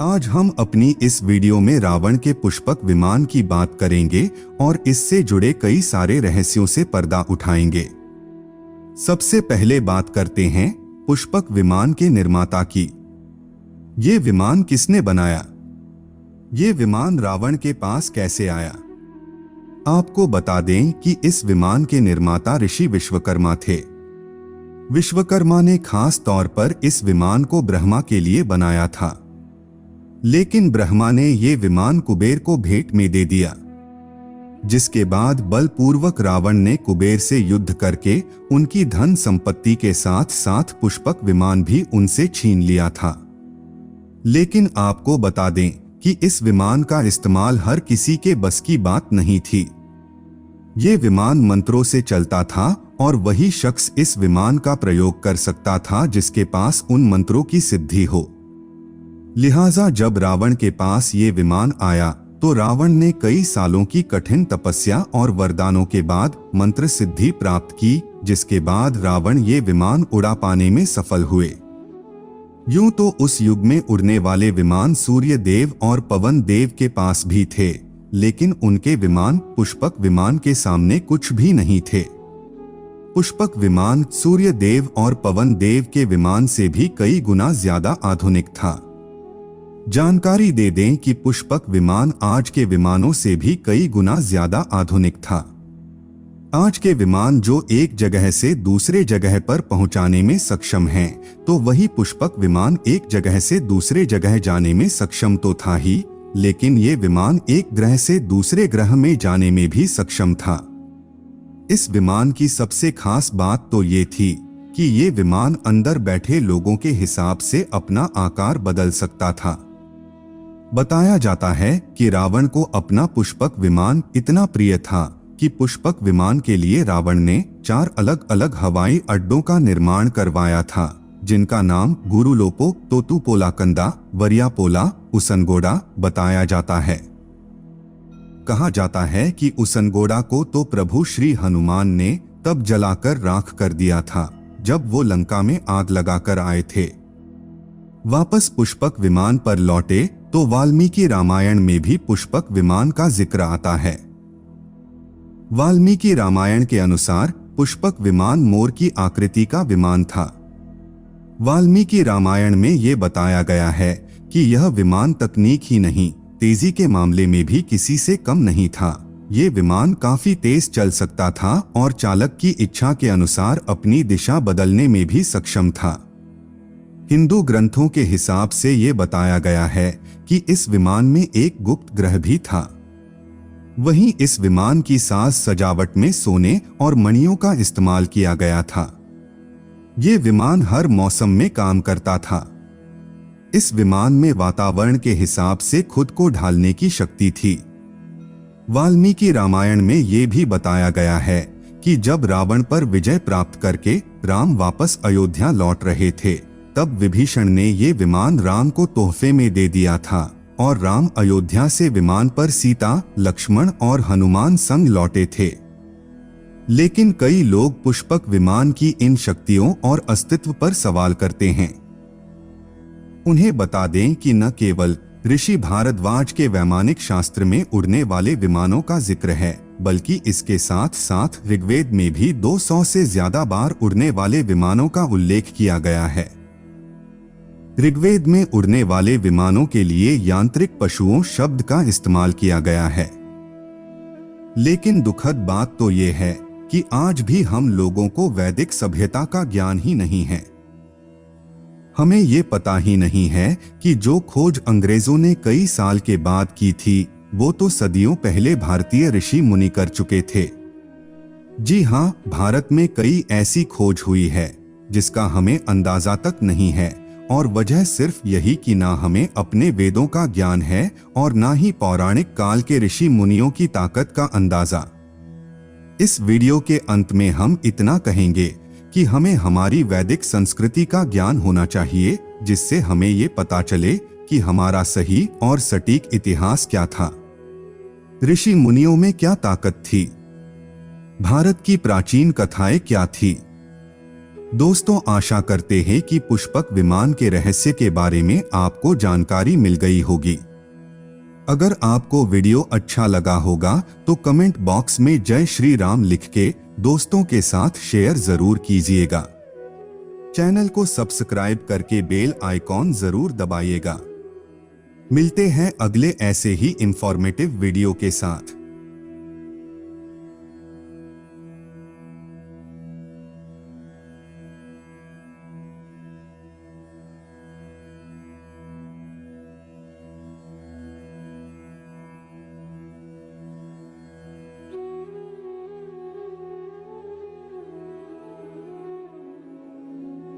आज हम अपनी इस वीडियो में रावण के पुष्पक विमान की बात करेंगे और इससे जुड़े कई सारे रहस्यों से पर्दा उठाएंगे। सबसे पहले बात करते हैं पुष्पक विमान के निर्माता की। ये विमान किसने बनाया? ये विमान रावण के पास कैसे आया? आपको बता दें कि इस विमान के निर्माता ऋषि विश्वकर्मा थे। विश्वकर्मा ने खास तौर पर इस विमान को ब्रह्मा के लिए बनाया था, लेकिन ब्रह्मा ने ये विमान कुबेर को भेंट में दे दिया, जिसके बाद बलपूर्वक रावण ने कुबेर से युद्ध करके उनकी धन संपत्ति के साथ साथ पुष्पक विमान भी उनसे छीन लिया था। लेकिन आपको बता दें कि इस विमान का इस्तेमाल हर किसी के बस की बात नहीं थी। ये विमान मंत्रों से चलता था और वही शख्स इस विमान का प्रयोग कर सकता था जिसके पास उन मंत्रों की सिद्धि हो। लिहाजा जब रावण के पास ये विमान आया तो रावण ने कई सालों की कठिन तपस्या और वरदानों के बाद मंत्र सिद्धि प्राप्त की, जिसके बाद रावण ये विमान उड़ा पाने में सफल हुए। यूं तो उस युग में उड़ने वाले विमान सूर्य देव और पवन देव के पास भी थे, लेकिन उनके विमान पुष्पक विमान के सामने कुछ भी नहीं थे। पुष्पक विमान सूर्य देव और पवन देव के विमान से भी कई गुना ज्यादा आधुनिक था। जानकारी दे दें कि पुष्पक विमान आज के विमानों से भी कई गुना ज्यादा आधुनिक था। आज के विमान जो एक जगह से दूसरे जगह पर पहुंचाने में सक्षम हैं, तो वही पुष्पक विमान एक जगह से दूसरे जगह जाने में सक्षम तो था ही, लेकिन ये विमान एक ग्रह से दूसरे ग्रह में जाने में भी सक्षम था। इस विमान की सबसे खास बात तो ये थी कि ये विमान अंदर बैठे लोगों के हिसाब से अपना आकार बदल सकता था। बताया जाता है कि रावण को अपना पुष्पक विमान इतना प्रिय था कि पुष्पक विमान के लिए रावण ने 4 अलग अलग हवाई अड्डों का निर्माण करवाया था, जिनका नाम गुरुलोपो, तोतुपोलाकंदा, वरियापोला, उसनगोड़ा बताया जाता है। कहा जाता है कि उसनगोड़ा को तो प्रभु श्री हनुमान ने तब जलाकर राख कर दिया था जब वो लंका में आग लगाकर आए थे। वापस पुष्पक विमान पर लौटे तो वाल्मीकि रामायण में भी पुष्पक विमान का जिक्र आता है। वाल्मीकि रामायण के अनुसार पुष्पक विमान मोर की आकृति का विमान था। वाल्मीकि रामायण में ये बताया गया है कि यह विमान तकनीक ही नहीं, तेजी के मामले में भी किसी से कम नहीं था। ये विमान काफी तेज चल सकता था और चालक की इच्छा के अनुसार अपनी दिशा बदलने में भी सक्षम था। हिंदू ग्रंथों के हिसाब से ये बताया गया है कि इस विमान में एक गुप्त ग्रह भी था। वहीं इस विमान की साज सजावट में सोने और मणियों का इस्तेमाल किया गया था। ये विमान हर मौसम में काम करता था। इस विमान में वातावरण के हिसाब से खुद को ढालने की शक्ति थी। वाल्मीकि रामायण में ये भी बताया गया है कि जब रावण पर विजय प्राप्त करके राम वापस अयोध्या लौट रहे थे, तब विभीषण ने ये विमान राम को तोहफे में दे दिया था और राम अयोध्या से विमान पर सीता, लक्ष्मण और हनुमान संग लौटे थे। लेकिन कई लोग पुष्पक विमान की इन शक्तियों और अस्तित्व पर सवाल करते हैं। उन्हें बता दें कि न केवल ऋषि भारद्वाज के वैमानिक शास्त्र में उड़ने वाले विमानों का जिक्र है, बल्कि इसके साथ साथ ऋग्वेद में भी 200 से ज्यादा बार उड़ने वाले विमानों का उल्लेख किया गया है। ऋग्वेद में उड़ने वाले विमानों के लिए यांत्रिक पशुओं शब्द का इस्तेमाल किया गया है। लेकिन दुखद बात तो ये है कि आज भी हम लोगों को वैदिक सभ्यता का ज्ञान ही नहीं है। हमें ये पता ही नहीं है कि जो खोज अंग्रेजों ने कई साल के बाद की थी, वो तो सदियों पहले भारतीय ऋषि मुनि कर चुके थे। जी हाँ, भारत में कई ऐसी खोज हुई है जिसका हमें अंदाजा तक नहीं है, और वजह सिर्फ यही कि ना हमें अपने वेदों का ज्ञान है और ना ही पौराणिक काल के ऋषि मुनियों की ताकत का अंदाजा। इस वीडियो के अंत में हम इतना कहेंगे कि हमें हमारी वैदिक संस्कृति का ज्ञान होना चाहिए, जिससे हमें ये पता चले कि हमारा सही और सटीक इतिहास क्या था, ऋषि मुनियों में क्या ताकत थी, भारत की प्राचीन कथाएं क्या थी। दोस्तों, आशा करते हैं कि पुष्पक विमान के रहस्य के बारे में आपको जानकारी मिल गई होगी। अगर आपको वीडियो अच्छा लगा होगा तो कमेंट बॉक्स में जय श्री राम लिख के दोस्तों के साथ शेयर जरूर कीजिएगा। चैनल को सब्सक्राइब करके बेल आइकॉन जरूर दबाइएगा। मिलते हैं अगले ऐसे ही इंफॉर्मेटिव वीडियो के साथ।